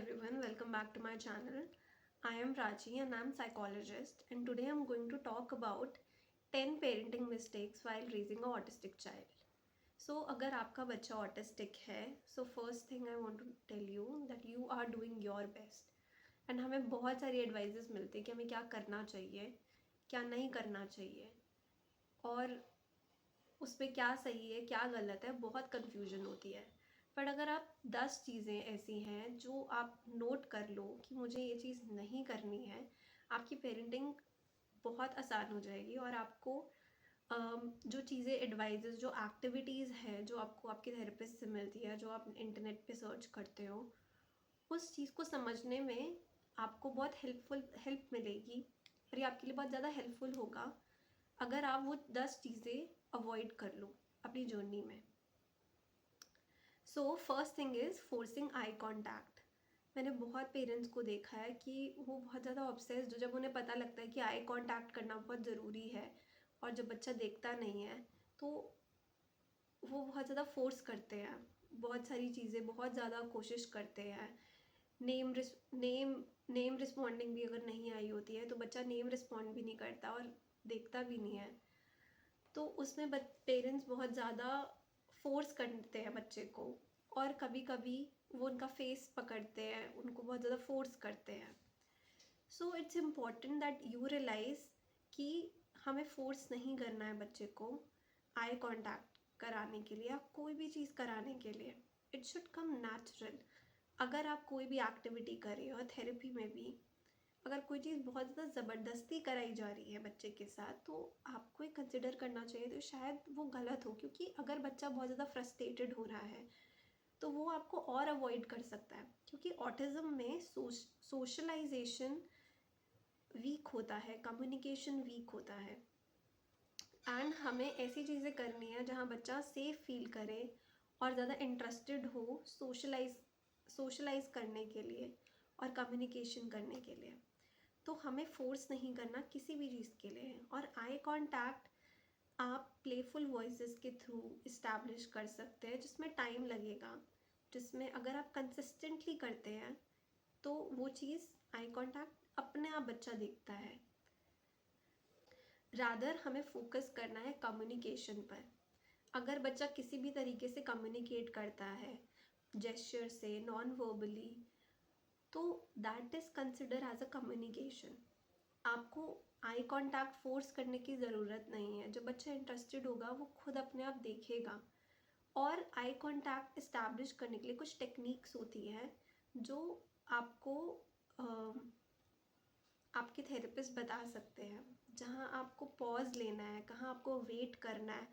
everyone, welcome back to my channel. I am Prachi and I am psychologist, and today I am going to talk about 10 parenting mistakes while raising a autistic child. So अगर आपका बच्चा autistic है, so first thing I want to tell you that you are doing your best. And हमें बहुत सारी advices मिलती है कि हमें क्या करना चाहिए, क्या नहीं करना चाहिए, और उसमें क्या सही है क्या गलत है, बहुत कन्फ्यूजन होती है। बट अगर आप 10 चीज़ें ऐसी हैं जो आप नोट कर लो कि मुझे ये चीज़ नहीं करनी है, आपकी पेरेंटिंग बहुत आसान हो जाएगी। और आपको जो चीज़ें एडवाइजेस, जो एक्टिविटीज़ हैं जो आपको आपके थेरेपिस्ट से मिलती है, जो आप इंटरनेट पे सर्च करते हो, उस चीज़ को समझने में आपको बहुत हेल्प मिलेगी। और ये आपके लिए बहुत ज़्यादा हेल्पफुल होगा अगर आप वो 10 चीज़ें अवॉइड कर लो अपनी जर्नी में। So first thing is forcing eye contact. मैंने बहुत पेरेंट्स को देखा है कि वो बहुत ज़्यादा ऑब्सेस्ड, जब उन्हें पता लगता है कि आई कॉन्टैक्ट करना बहुत ज़रूरी है और जब बच्चा देखता नहीं है तो वो बहुत ज़्यादा फोर्स करते हैं, बहुत सारी चीज़ें बहुत ज़्यादा कोशिश करते हैं। नेम रिस्पॉन्डिंग भी अगर नहीं आई होती है तो बच्चा नेम रिस्पॉन्ड भी नहीं करता और देखता भी नहीं है, तो उसमें पेरेंट्स बहुत ज़्यादा फोर्स करते हैं बच्चे को। और कभी कभी वो उनका फेस पकड़ते हैं, उनको बहुत ज़्यादा फोर्स करते हैं। So it's important that you realise कि हमें फोर्स नहीं करना है बच्चे को आई कांटेक्ट कराने के लिए या कोई भी चीज़ कराने के लिए। It should come natural. अगर आप कोई भी एक्टिविटी करें और थेरेपी में भी अगर कोई चीज़ बहुत ज़्यादा ज़बरदस्ती कराई जा रही है बच्चे के साथ, तो आपको ये कंसिडर करना चाहिए तो शायद वो गलत हो। क्योंकि अगर बच्चा बहुत ज़्यादा फ्रस्ट्रेटेड हो रहा है तो वो आपको और अवॉइड कर सकता है, क्योंकि ऑटिज़म में सोशलाइजेशन वीक होता है, कम्युनिकेशन वीक होता है। एंड हमें ऐसी चीज़ें करनी है जहाँ बच्चा सेफ फील करे और ज़्यादा इंटरेस्टेड हो सोशलाइज करने के लिए और कम्युनिकेशन करने के लिए। तो हमें फोर्स नहीं करना किसी भी चीज़ के लिए। और आई कांटेक्ट आप प्लेफुल वॉइसेस के थ्रू इस्टेब्लिश कर सकते हैं, जिसमें टाइम लगेगा, जिसमें अगर आप कंसिस्टेंटली करते हैं तो वो चीज़ आई कांटेक्ट अपने आप बच्चा देखता है। रादर हमें फोकस करना है कम्युनिकेशन पर। अगर बच्चा किसी भी तरीके से कम्युनिकेट करता है, जेस्चर से, नॉन वर्बली, तो that is consider as a communication. आपको आई कांटेक्ट फोर्स करने की ज़रूरत नहीं है। जब बच्चा इंटरेस्टेड होगा वो खुद अपने आप देखेगा। और आई कांटेक्ट इस्टेब्लिश करने के लिए कुछ टेक्निक्स होती हैं जो आपको आपके थेरेपिस्ट बता सकते हैं, जहाँ आपको पॉज लेना है, कहाँ आपको वेट करना है,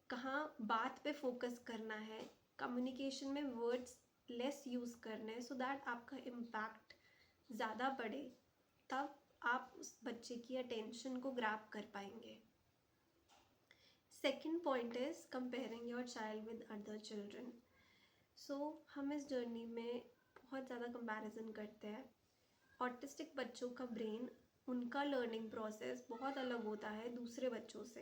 कहाँ बात पे फोकस करना है, कम्युनिकेशन में वर्ड्स लेस यूज़ करने हैं, सो दैट आपका इम्पैक्ट ज़्यादा बढ़े, तब आप उस बच्चे की अटेंशन को ग्रैब कर पाएंगे। Second point is comparing your child with other children. So हम इस जर्नी में बहुत ज़्यादा कंपैरिजन करते हैं। ऑटिस्टिक बच्चों का ब्रेन, उनका लर्निंग प्रोसेस बहुत अलग होता है दूसरे बच्चों से।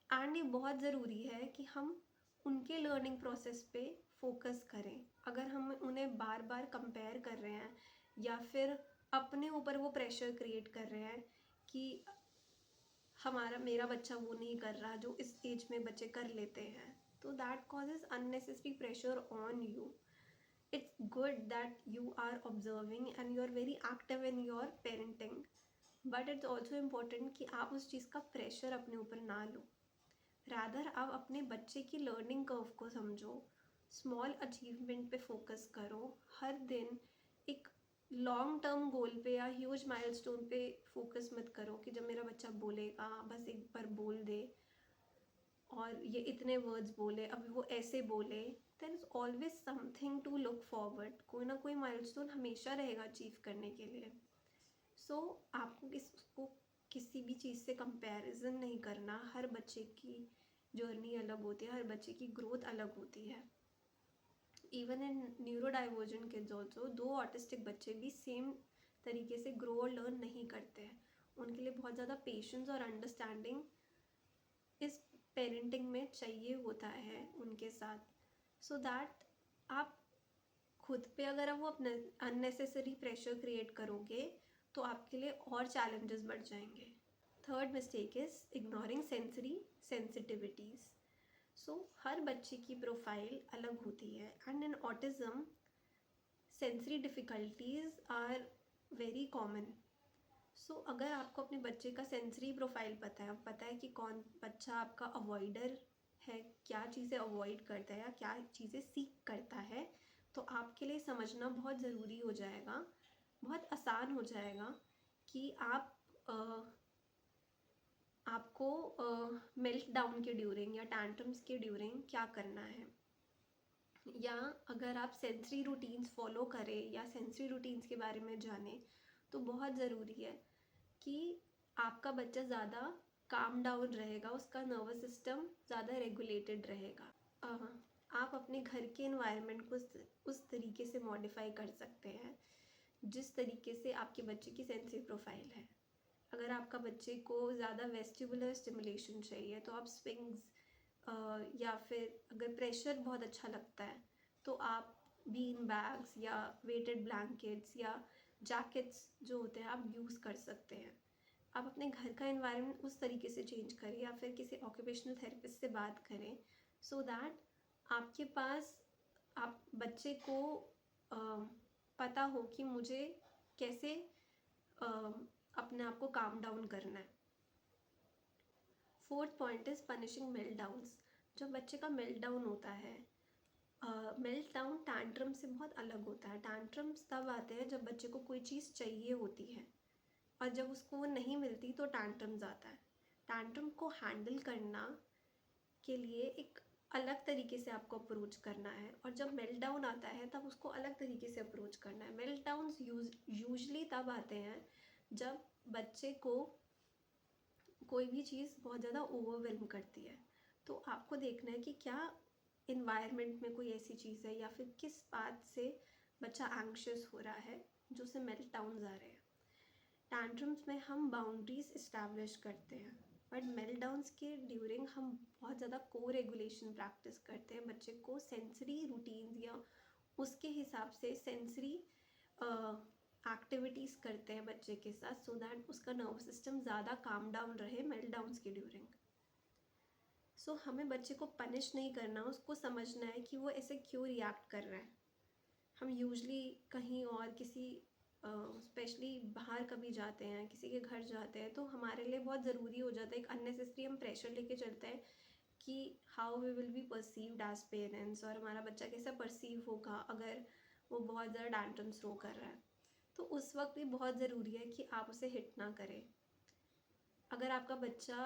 एंड ये बहुत ज़रूरी है कि हम उनके लर्निंग प्रोसेस पे फोकस करें। अगर हम उन्हें बार बार कंपेयर कर रहे हैं या फिर अपने ऊपर वो प्रेशर क्रिएट कर रहे हैं कि मेरा बच्चा वो नहीं कर रहा जो इस एज में बच्चे कर लेते हैं, तो that causes unnecessary pressure on you. It's good that you are observing and you are very active in your parenting, but it's also important कि आप उस चीज़ का प्रेशर अपने ऊपर ना लो। रादर आप अपने बच्चे की लर्निंग कर्व को समझो, स्मॉल अचीवमेंट पे फोकस करो। हर दिन एक लॉन्ग टर्म गोल पे या ह्यूज माइलस्टोन पे फोकस मत करो कि जब मेरा बच्चा बोलेगा बस एक बार बोल दे और ये इतने वर्ड्स बोले, अभी वो ऐसे बोले। There is always something to look forward. कोई ना कोई माइलस्टोन हमेशा रहेगा अचीव करने के लिए। सो आपको इसको किसी भी चीज़ से कंपैरिजन नहीं करना। हर बच्चे की जर्नी अलग होती है, हर बच्चे की ग्रोथ अलग होती है। Even in neuro diversion kids also, दो ऑटिस्टिक बच्चे भी सेम तरीके से ग्रो और लर्न नहीं करते हैं। उनके लिए बहुत ज़्यादा पेशेंस और अंडरस्टैंडिंग इस पेरेंटिंग में चाहिए होता है उनके साथ, सो दैट आप खुद पे अगर आप वो अपने अननेसेसरी प्रेशर क्रिएट करोगे तो आपके लिए और चैलेंजेस बढ़ जाएंगे। Third mistake is ignoring sensory sensitivities. So हर बच्चे की प्रोफाइल अलग होती है and in autism sensory difficulties are very common. So अगर आपको अपने बच्चे का सेंसरी प्रोफाइल पता है कि कौन बच्चा आपका अवॉइडर है, क्या चीज़ें अवॉइड करता है या क्या चीज़ें सीख करता है, तो आपके लिए समझना बहुत ज़रूरी हो जाएगा, बहुत आसान हो जाएगा कि आपको मेल्ट डाउन के ड्यूरिंग या टैंट्रम्स के ड्यूरिंग क्या करना है। या अगर आप सेंसरी रूटीन्स फॉलो करें या सेंसरी रूटीन्स के बारे में जानें तो बहुत ज़रूरी है कि आपका बच्चा ज़्यादा काम डाउन रहेगा, उसका नर्वस सिस्टम ज़्यादा रेगुलेटेड रहेगा। आप अपने घर के एनवायरनमेंट को उस तरीके से मॉडिफाई कर सकते हैं जिस तरीके से आपके बच्चे की सेंसरी प्रोफाइल है। अगर आपका बच्चे को ज़्यादा वेस्टिबुलर स्टिमुलेशन चाहिए तो आप स्विंग्स या फिर अगर प्रेशर बहुत अच्छा लगता है तो आप बीन बैग्स या वेटेड ब्लैंकेट्स या जैकेट्स जो होते हैं आप यूज़ कर सकते हैं। आप अपने घर का एनवायरनमेंट उस तरीके से चेंज करें या फिर किसी ऑक्यूपेशनल थेरेपिस्ट से बात करें सो दैट आपके पास आप बच्चे को पता हो कि मुझे कैसे अपने आप को काम डाउन करना है। Fourth point is punishing melt downs. जब बच्चे का मेल्ट डाउन होता है, मेल्ट डाउन टैंट्रम से बहुत अलग होता है। टैंट्रम्स तब आते हैं जब बच्चे को कोई चीज़ चाहिए होती है और जब उसको वो नहीं मिलती तो टैंट्रम्स आता है। टैंट्रम को हैंडल करना के लिए एक अलग तरीके से आपको अप्रोच करना है और जब मेल्ट डाउन आता है तब उसको अलग तरीके से अप्रोच करना है। मेल्ट डाउन्स यूजली तब आते हैं जब बच्चे को कोई भी चीज़ बहुत ज़्यादा ओवरवेल्म करती है। तो आपको देखना है कि क्या इन्वायरमेंट में कोई ऐसी चीज़ है या फिर किस बात से बच्चा एंग्शियस हो रहा है जो उसे मेल्ट डाउन्स आ रहे हैं। टैंट्रम्स में हम बाउंड्रीज इस्टेब्लिश करते हैं बट मेल्ट डाउन्स के ड्यूरिंग हम बहुत ज़्यादा को रेगुलेशन प्रैक्टिस करते हैं। बच्चे को सेंसरी रूटीन या उसके हिसाब से सेंसरी एक्टिविटीज़ करते हैं बच्चे के साथ सो दैट उसका नर्वस सिस्टम ज़्यादा काम डाउन रहे मेल्ट डाउन्स के ड्यूरिंग। सो हमें बच्चे को पनिश नहीं करना, उसको समझना है कि वो ऐसे क्यों रिएक्ट कर रहा है। हम यूजली कहीं और किसी स्पेशली बाहर कभी जाते हैं, किसी के घर जाते हैं तो हमारे लिए बहुत ज़रूरी हो जाता है, एक अननेसेसरी हम प्रेशर लेके चलते हैं कि how we will be perceived as parents और हमारा बच्चा कैसा परसीव होगा अगर वो बहुत ज़्यादा टैंट्रम थ्रो कर रहा है। तो उस वक्त भी बहुत ज़रूरी है कि आप उसे हिट ना करें। अगर आपका बच्चा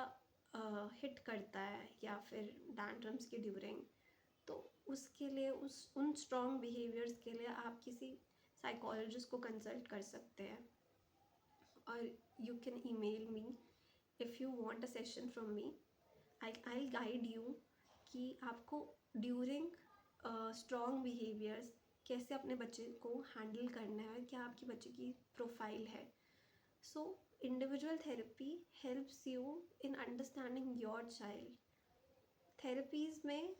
हिट करता है या फिर टैंट्रम्स के ड्यूरिंग तो उसके लिए उन स्ट्रॉन्ग बिहेवियर्स के लिए आप किसी साइकोलॉजिस्ट को कंसल्ट कर सकते हैं और you can email me if you want a session from me. I guide you कि आपको ड्यूरिंग स्ट्रॉन्ग बिहेवियर्स कैसे अपने बच्चे को हैंडल करना है, क्या आपके बच्चे की प्रोफाइल है। So individual therapy helps you in understanding your child. Therapies में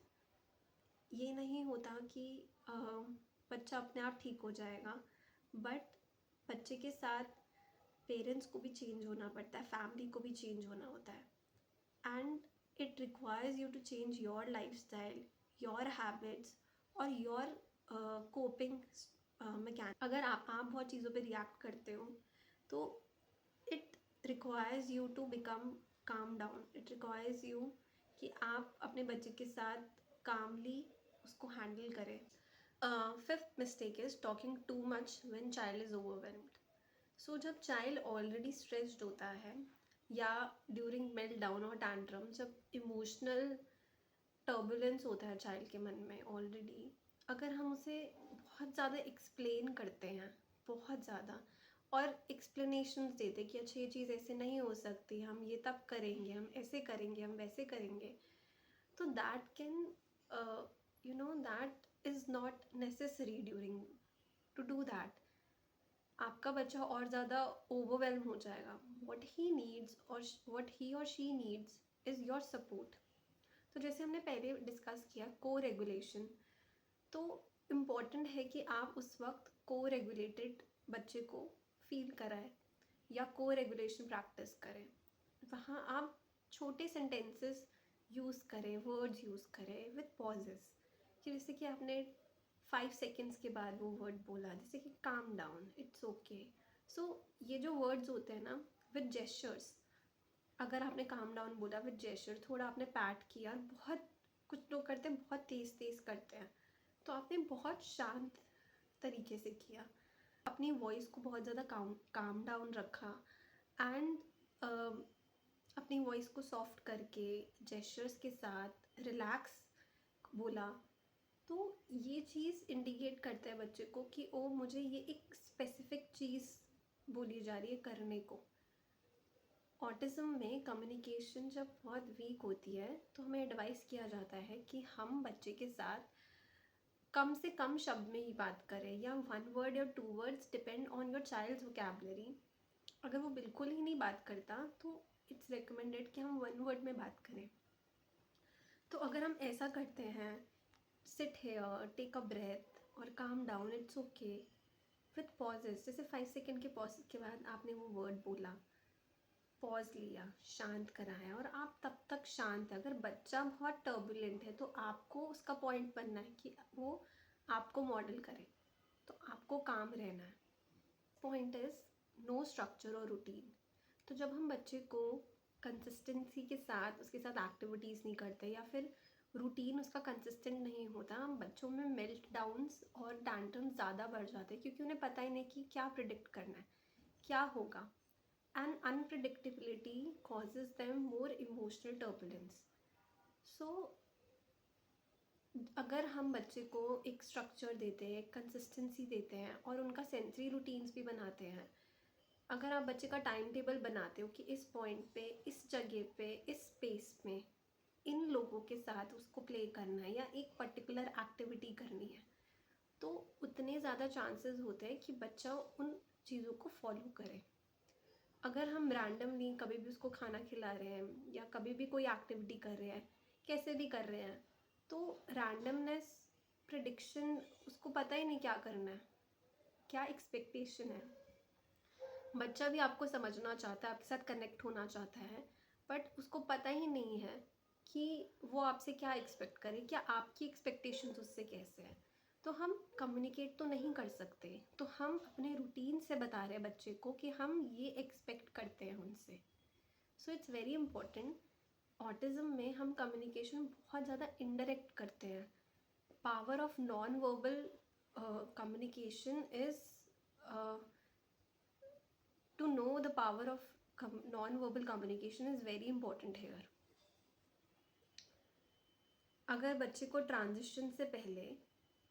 ये नहीं होता कि बच्चा अपने आप ठीक हो जाएगा बट बच्चे के साथ पेरेंट्स को भी चेंज होना पड़ता है, फैमिली को भी चेंज होना होता है and it requires you to change your lifestyle, your habits और योर कोपिंग मैकेनिज्म। अगर आप बहुत चीज़ों पे रिएक्ट करते हो तो it requires you to become calm down. It requires you कि आप अपने बच्चे के साथ कामली उसको हैंडल करें। Fifth mistake is talking too much when child is overwhelmed. So जब चाइल्ड ऑलरेडी स्ट्रेस्ड होता है या ड्यूरिंग मेल्ट डाउन और टैंट्रम, जब इमोशनल टर्बुलेंस होता है चाइल्ड के मन में ऑलरेडी, अगर हम उसे बहुत ज़्यादा एक्सप्लेन करते हैं, बहुत ज़्यादा और एक्सप्लेनेशंस देते कि अच्छा ये चीज़ ऐसे नहीं हो सकती, हम ये तब करेंगे, हम ऐसे करेंगे, हम वैसे करेंगे, तो that can that is not necessary during to do that. आपका बच्चा और ज़्यादा ओवरवेल्म हो जाएगा। व्हाट ही नीड्स और व्हाट ही और she needs is your support. तो जैसे हमने पहले डिस्कस किया को रेगुलेशन, तो इम्पॉर्टेंट है कि आप उस वक्त को रेगुलेटेड बच्चे को फील कराएं या को रेगुलेशन प्रैक्टिस करें। वहाँ आप छोटे सेंटेंसेस यूज़ करें, वर्ड्स यूज़ करें विद पॉजेस, कि जैसे कि आपने 5 सेकेंड्स के बाद वो वर्ड बोला, जैसे कि काम डाउन, इट्स ओके। सो ये जो वर्ड्स होते हैं ना, विद जेस्चर्स, अगर आपने काम डाउन बोला विद जेस्चर, थोड़ा आपने पैट किया, बहुत कुछ लोग करते हैं बहुत तेज़ तेज़ करते हैं, तो आपने बहुत शांत तरीके से किया, अपनी वॉइस को बहुत ज़्यादा काम डाउन रखा एंड अपनी वॉइस को सॉफ्ट करके जेस्चर्स के साथ रिलैक्स बोला, तो ये चीज़ इंडिकेट करता है बच्चे को कि ओ मुझे ये एक स्पेसिफिक चीज़ बोली जा रही है करने को। ऑटिज़म में कम्युनिकेशन जब बहुत वीक होती है तो हमें एडवाइस किया जाता है कि हम बच्चे के साथ कम से कम शब्द में ही बात करें, या 1 वर्ड या 2 words, depend on your child's vocabulary. अगर वो बिल्कुल ही नहीं बात करता तो इट्स रिकमेंडेड कि हम 1 वर्ड में बात करें। तो अगर हम ऐसा करते हैं, sit here, take a breath और calm down, it's okay, with pauses, जैसे 5 सेकेंड के पॉज के बाद आपने वो वर्ड बोला, पॉज लिया, शांत कराया, और आप तब तक शांत है। अगर बच्चा बहुत टर्बुलेंट है तो आपको उसका पॉइंट बनना है कि वो आपको मॉडल करे, तो आपको काम रहना है। पॉइंट इज़ नो स्ट्रक्चर और रूटीन। तो जब हम बच्चे को कंसिस्टेंसी के साथ उसके साथ एक्टिविटीज़ नहीं करते या फिर रूटीन उसका कंसिस्टेंट नहीं होता, हम बच्चों में मेल्ट डाउन्स और टैंट्रम्स ज़्यादा बढ़ जाते हैं, क्योंकि उन्हें पता ही नहीं कि क्या प्रिडिक्ट करना है, क्या होगा। And unpredictability causes them more emotional turbulence. So अगर हम बच्चे को एक स्ट्रक्चर देते हैं, एक कंसिस्टेंसी देते हैं और उनका सेंसरी रूटीन्स भी बनाते हैं, अगर आप बच्चे का टाइम टेबल बनाते हो कि इस पॉइंट पे, इस जगह पे, इस स्पेस में इन लोगों के साथ उसको प्ले करना है या एक पर्टिकुलर एक्टिविटी करनी है, तो उतने ज़्यादा चांसेस होते हैं कि बच्चा उन चीज़ों को फॉलो करे। अगर हम रैंडमली कभी भी उसको खाना खिला रहे हैं या कभी भी कोई एक्टिविटी कर रहे हैं, कैसे भी कर रहे हैं, तो रैंडमनेस, प्रिडिक्शन, उसको पता ही नहीं क्या करना है, क्या एक्सपेक्टेशन है। बच्चा भी आपको समझना चाहता है, आपके साथ कनेक्ट होना चाहता है, बट उसको पता ही नहीं है कि वो आपसे क्या एक्सपेक्ट करे, क्या आपकी एक्सपेक्टेशंस उससे कैसे हैं। तो हम कम्युनिकेट तो नहीं कर सकते, तो हम अपने रूटीन से बता रहे हैं बच्चे को कि हम ये एक्सपेक्ट करते हैं उनसे। So it's very important. Autism में हम कम्युनिकेशन बहुत ज़्यादा इनडायरेक्ट करते हैं। Power of non verbal communication is to know the power of non-verbal communication is very important here. अगर बच्चे को ट्रांजिशन से पहले,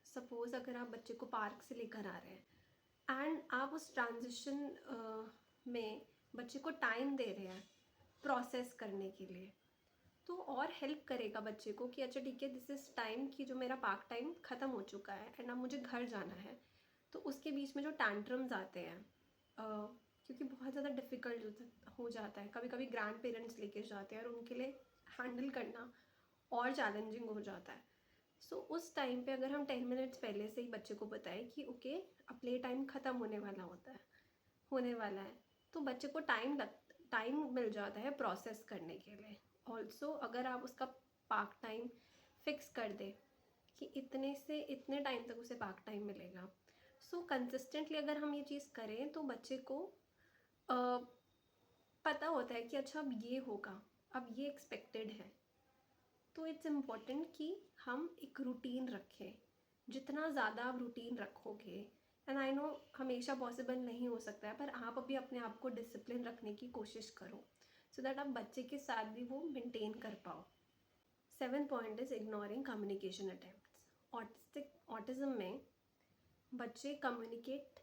सपोज अगर आप बच्चे को पार्क से लेकर आ रहे हैं एंड आप उस ट्रांजिशन में बच्चे को टाइम दे रहे हैं प्रोसेस करने के लिए, तो और हेल्प करेगा बच्चे को कि अच्छा ठीक है, दिस इज़ टाइम कि जो मेरा पार्क टाइम ख़त्म हो चुका है एंड अब मुझे घर जाना है। तो उसके बीच में जो टैंट्रम्स आते हैं, क्योंकि बहुत ज़्यादा डिफ़िकल्ट हो जाता है, कभी कभी ग्रैंड पेरेंट्स लेके जाते हैं और उनके लिए हैंडल करना और चैलेंजिंग हो जाता है। सो उस टाइम पे अगर हम 10 मिनट्स पहले से ही बच्चे को बताएं कि ओके अब प्ले टाइम ख़त्म होने वाला है, तो बच्चे को टाइम मिल जाता है प्रोसेस करने के लिए। ऑल्सो अगर आप उसका पार्क टाइम फिक्स कर दें कि इतने से इतने टाइम तक उसे पार्क टाइम मिलेगा, सो कंसिस्टेंटली अगर हम ये चीज़ करें तो बच्चे को पता होता है कि अच्छा अब ये होगा, अब ये एक्सपेक्टेड है। तो इट्स इम्पॉर्टेंट कि हम एक रूटीन रखें। जितना ज़्यादा आप रूटीन रखोगे, एंड आई नो हमेशा पॉसिबल नहीं हो सकता है, पर आप अभी अपने आप को डिसिप्लिन रखने की कोशिश करो सो दैट आप बच्चे के साथ भी वो मेंटेन कर पाओ। 7th point is ignoring communication attempts. Autism में बच्चे कम्युनिकेट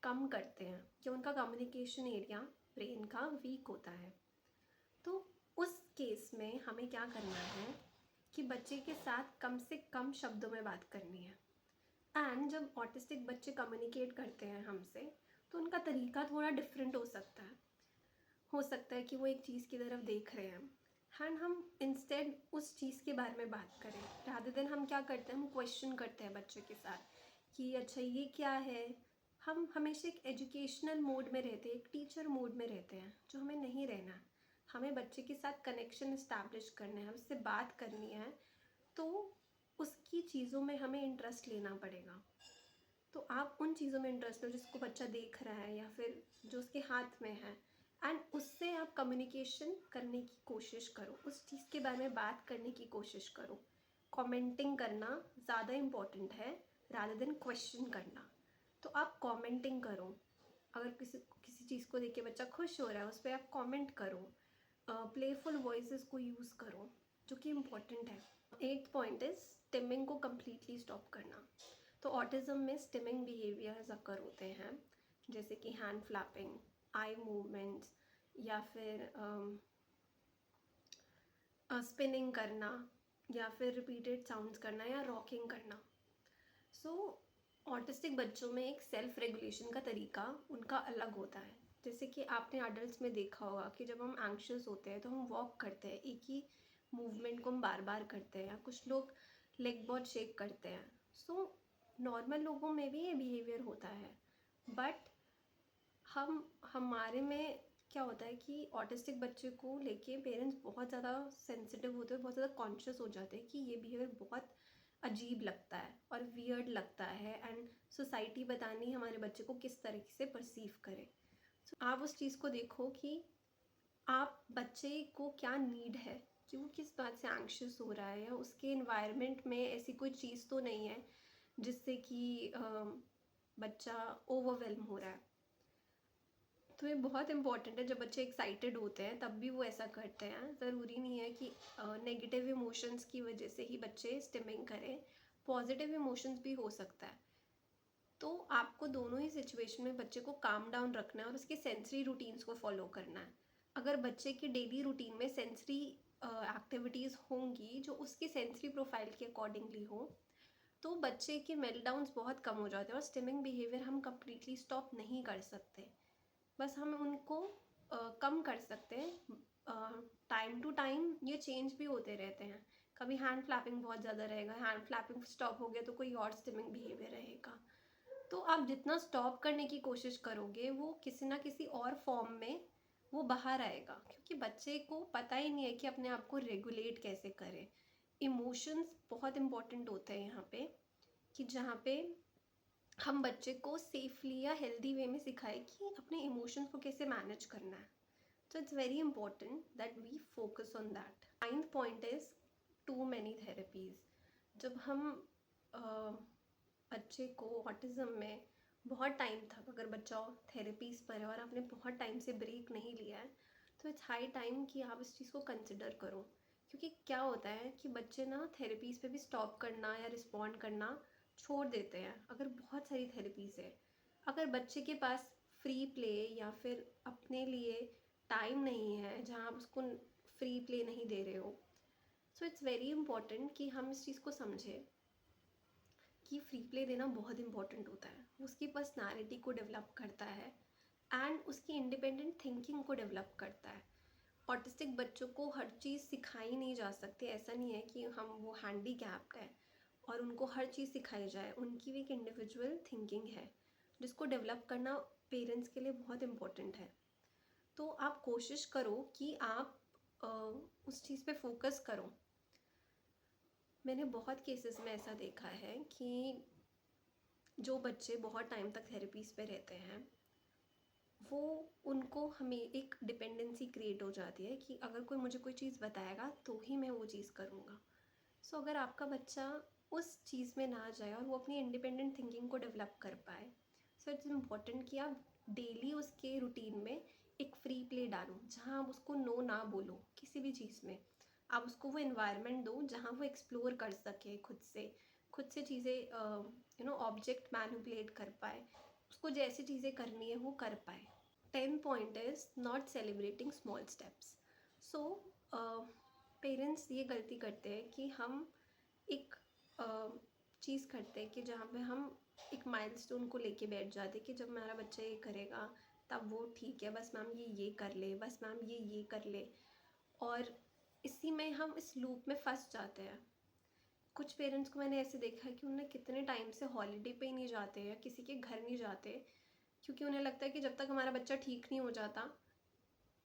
कम करते हैं कि उनका कम्युनिकेशन एरिया ब्रेन का वीक होता है। तो उस केस में हमें क्या करना है कि बच्चे के साथ कम से कम शब्दों में बात करनी है। एंड जब ऑटिस्टिक बच्चे कम्युनिकेट करते हैं हमसे, तो उनका तरीका थोड़ा डिफरेंट हो सकता है कि वो एक चीज़ की तरफ देख रहे हैं, एंड हम इंस्टेड उस चीज़ के बारे में बात करें, रादर देन हम क्या करते हैं, हम क्वेश्चन करते हैं बच्चों के साथ कि अच्छा ये क्या है। हम हमेशा एक एजुकेशनल मोड में रहते हैं, एक टीचर मोड में रहते हैं, जो हमें नहीं रहना है। हमें बच्चे के साथ कनेक्शन इस्टेब्लिश करना है, उससे बात करनी है, तो उसकी चीज़ों में हमें इंटरेस्ट लेना पड़ेगा। तो आप उन चीज़ों में इंटरेस्ट लो जिसको बच्चा देख रहा है या फिर जो उसके हाथ में है, एंड उससे आप कम्युनिकेशन करने की कोशिश करो, उस चीज़ के बारे में बात करने की कोशिश करो। कमेंटिंग करना ज़्यादा इम्पॉर्टेंट है रादर देन क्वेश्चन करना। तो आप कमेंटिंग करो, अगर किसी किसी चीज़ को देख के बच्चा खुश हो रहा है उस पर आप कमेंट करो, प्लेफुल वॉइसेस को यूज़ करो, जो कि इम्पॉर्टेंट है। 8th पॉइंट इज स्टिमिंग को कम्प्लीटली स्टॉप करना। तो ऑटिज़म में स्टिमिंग बिहेवियर्स अकर होते हैं, जैसे कि हैंड फ्लैपिंग, आई मूवमेंट्स, या फिर स्पिनिंग करना, या फिर रिपीटेड साउंड्स करना, या रॉकिंग करना। सो ऑटिस्टिक बच्चों में एक सेल्फ रेगुलेशन का तरीका उनका अलग होता है। जैसे कि आपने अडल्ट्स में देखा होगा कि जब हम एंग्शियस होते हैं तो हम वॉक करते हैं, एक ही मूवमेंट को हम बार बार करते हैं, या कुछ लोग लेग बहुत शेक करते हैं। सो नॉर्मल लोगों में भी ये बिहेवियर होता है, बट हमारे में क्या होता है कि ऑटिस्टिक बच्चे को लेके पेरेंट्स बहुत ज़्यादा सेंसिटिव होते हैं, बहुत ज़्यादा कॉन्शियस हो जाते हैं कि ये बिहेवियर बहुत अजीब लगता है और वियर्ड लगता है, एंड सोसाइटी पता नहीं हमारे बच्चे को किस तरीके से परसीव करे। So, आप उस चीज़ को देखो कि आप बच्चे को क्या नीड है, कि वो किस बात से एंग्शियस हो रहा है, या उसके इन्वायरमेंट में ऐसी कोई चीज़ तो नहीं है जिससे कि बच्चा ओवरवेल्म हो रहा है। तो ये बहुत इंपॉर्टेंट है, जब बच्चे एक्साइटेड होते हैं तब भी वो ऐसा करते हैं। ज़रूरी नहीं है कि नेगेटिव इमोशंस की वजह से ही बच्चे स्टिमिंग करें, पॉजिटिव इमोशंस भी हो सकता है। तो आपको दोनों ही सिचुएशन में बच्चे को काम डाउन रखना है और उसके सेंसरी रूटीन्स को फॉलो करना है। अगर बच्चे की डेली रूटीन में सेंसरी एक्टिविटीज़ होंगी जो उसकी सेंसरी प्रोफाइल के अकॉर्डिंगली हो, तो बच्चे के मेल्टडाउन्स बहुत कम हो जाते हैं। और स्टिमिंग बिहेवियर हम कम्प्लीटली स्टॉप नहीं कर सकते, बस हम उनको कम कर सकते हैं। टाइम टू टाइम ये चेंज भी होते रहते हैं, कभी हैंड फ्लैपिंग बहुत ज़्यादा रहेगा, हैंड फ्लैपिंग स्टॉप हो गया तो कोई और स्टिमिंग बिहेवियर रहेगा। तो आप जितना स्टॉप करने की कोशिश करोगे वो किसी ना किसी और फॉर्म में वो बाहर आएगा, क्योंकि बच्चे को पता ही नहीं है कि अपने आप को रेगुलेट कैसे करें। इमोशंस बहुत इंपॉर्टेंट होते हैं यहाँ पे, कि जहाँ पे हम बच्चे को सेफली या हेल्दी वे में सिखाए कि अपने इमोशंस को कैसे मैनेज करना है। तो it's very important that we focus on that. 9th point is too many therapies. जब हम बच्चे को ऑटिज़म में बहुत टाइम तक अगर बच्चा थेरेपीज़ पर है और आपने बहुत टाइम से ब्रेक नहीं लिया है, तो इट्स हाई टाइम कि आप इस चीज़ को कंसिडर करो। क्योंकि क्या होता है कि बच्चे ना थेरेपीज़ पे भी स्टॉप करना या रिस्पॉन्ड करना छोड़ देते हैं अगर बहुत सारी थेरेपीज़ है। अगर बच्चे के पास फ्री प्ले या फिर अपने लिए टाइम नहीं है जहाँ आप उसको फ्री प्ले नहीं दे रहे हो, सो इट्स वेरी इंपॉर्टेंट कि हम इस चीज़ को समझें कि फ्री प्ले देना बहुत इंपॉर्टेंट होता है। उसकी पर्सनालिटी को डेवलप करता है एंड उसकी इंडिपेंडेंट थिंकिंग को डेवलप करता है। ऑटिस्टिक बच्चों को हर चीज़ सिखाई नहीं जा सकती, ऐसा नहीं है कि हम वो हैंडीकैप्ड है और उनको हर चीज़ सिखाई जाए। उनकी भी एक इंडिविजुअल थिंकिंग है जिसको डेवलप करना पेरेंट्स के लिए बहुत इम्पोर्टेंट है। तो आप कोशिश करो कि आप उस चीज़ पे फोकस करो। मैंने बहुत केसेस में ऐसा देखा है कि जो बच्चे बहुत टाइम तक थेरेपीज़ पे रहते हैं, वो उनको हमें एक डिपेंडेंसी क्रिएट हो जाती है कि अगर कोई मुझे कोई चीज़ बताएगा तो ही मैं वो चीज़ करूँगा। सो अगर आपका बच्चा उस चीज़ में ना जाए और वो अपनी इंडिपेंडेंट थिंकिंग को डेवलप कर पाए, सो इट्स इम्पॉर्टेंट कि आप डेली उसके रूटीन में एक फ्री प्ले डालो जहाँ आप उसको नो ना बोलो किसी भी चीज़ में। आप उसको वो इन्वायरमेंट दो जहाँ वो एक्सप्लोर कर सके खुद से चीज़ें ऑब्जेक्ट मैनिपुलेट कर पाए, उसको जैसी चीज़ें करनी है वो कर पाए। 10th point is not celebrating small steps. So parents ये गलती करते हैं कि हम एक चीज़ करते हैं कि जहाँ पे हम एक माइलस्टोन को लेके बैठ जाते हैं कि जब मेरा बच्चा ये करेगा तब वो ठीक है, बस मैम ये कर ले, बस मैम ये कर ले। और इसी में हम इस लूप में फंस जाते हैं। कुछ पेरेंट्स को मैंने ऐसे देखा है कि उन्हें कितने टाइम से हॉलीडे पे नहीं जाते या किसी के घर नहीं जाते, क्योंकि उन्हें लगता है कि जब तक हमारा बच्चा ठीक नहीं हो जाता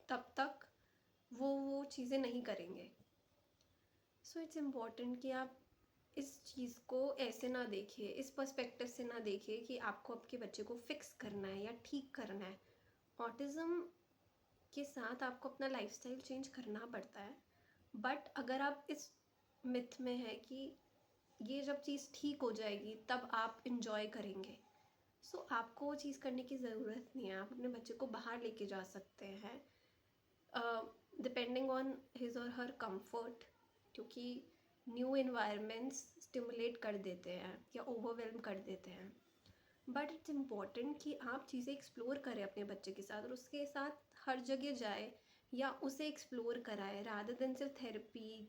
तब तक वो चीज़ें नहीं करेंगे। सो इट्स इम्पॉर्टेंट कि आप इस चीज़ को ऐसे ना देखिए, इस पर्सपेक्टिव से ना देखिए कि आपको आपके बच्चे को फिक्स करना है या ठीक करना है। ऑटिज़म के साथ आपको अपना लाइफस्टाइल चेंज करना पड़ता है, बट अगर आप इस मिथ में है कि ये जब चीज़ ठीक हो जाएगी तब आप इंजॉय करेंगे, सो आपको वो चीज़ करने की ज़रूरत नहीं है। आप अपने बच्चे को बाहर लेके जा सकते हैं डिपेंडिंग ऑन हिज और हर कंफर्ट, क्योंकि न्यू इन्वायरमेंट्स स्टिमुलेट कर देते हैं या ओवरवेलम कर देते हैं। बट इट्स इम्पॉर्टेंट कि आप चीज़ें एक्सप्लोर करें अपने बच्चे के साथ और उसके साथ हर जगह जाए या उसे एक्सप्लोर कराए, रादर देन सिर्फ थेरेपी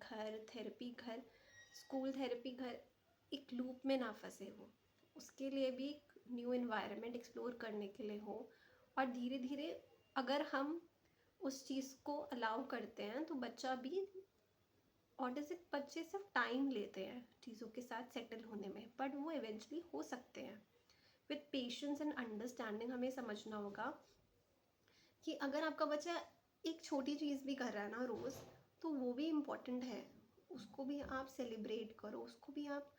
घर, स्कूल थेरेपी घर, एक लूप में ना फंसे हो। उसके लिए भी एक न्यू इन्वायरमेंट एक्सप्लोर करने के लिए हो। और धीरे धीरे अगर हम उस चीज़ को अलाउ करते हैं तो बच्चा भी, ऑटिस्टिक बच्चे सिर्फ टाइम लेते हैं चीज़ों के साथ सेटल होने में, बट वो इवेंचुअली हो सकते हैं। विथ पेशेंस एंड अंडरस्टैंडिंग हमें समझना होगा कि अगर आपका बच्चा एक छोटी चीज़ भी कर रहा है ना रोज़, तो वो भी इम्पॉर्टेंट है। उसको भी आप सेलिब्रेट करो, उसको भी आप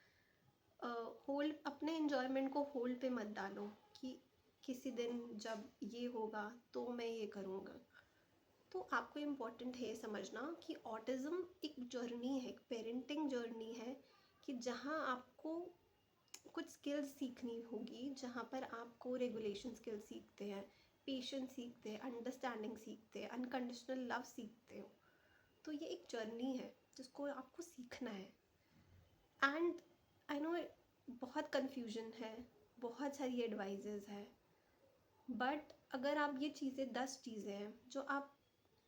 होल्ड, अपने इन्जॉयमेंट को होल्ड पे मत डालो कि किसी दिन जब ये होगा तो मैं ये करूँगा। तो आपको इम्पॉर्टेंट है समझना कि ऑटिज़म एक जर्नी है, एक पेरेंटिंग जर्नी है, कि जहाँ आपको कुछ स्किल्स सीखनी होगी, जहाँ पर आपको रेगुलेशन स्किल्स सीखते हैं, पेशेंस सीखते हैं, अंडरस्टैंडिंग सीखते हैं, अनकंडीशनल लव सीखते हो। तो ये एक जर्नी है जिसको आपको सीखना है। एंड आई नो बहुत कन्फ्यूजन है, बहुत सारी एडवाइजेज़ है, बट अगर आप ये चीज़ें 10 चीज़ें हैं जो आप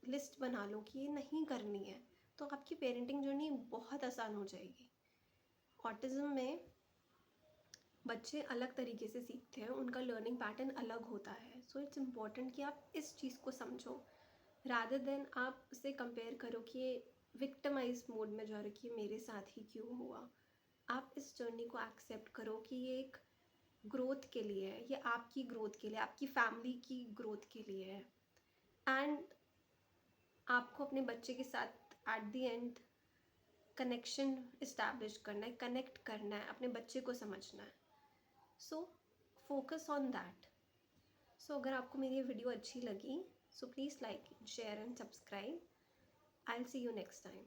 लिस्ट बना लो कि ये नहीं करनी है, तो आपकी पेरेंटिंग जर्नी बहुत आसान हो जाएगी। ऑटिज़म में बच्चे अलग तरीके से सीखते हैं, उनका लर्निंग पैटर्न अलग होता है। सो इट्स इम्पॉर्टेंट कि आप इस चीज़ को समझो, रादर देन आप उसे कंपेयर करो कि ये विक्टिमाइज मोड में जा रही कि मेरे साथ ही क्यों हुआ। आप इस जर्नी को एक्सेप्ट करो कि ये एक ग्रोथ के लिए है, ये आपकी ग्रोथ के लिए, आपकी फैमिली की ग्रोथ के लिए है। एंड आपको अपने बच्चे के साथ at the end connection establish करना है, कनेक्ट करना है, अपने बच्चे को समझना है। So focus on that. So अगर आपको मेरी ये वीडियो अच्छी लगी, so please like, share and subscribe. I will see you next time.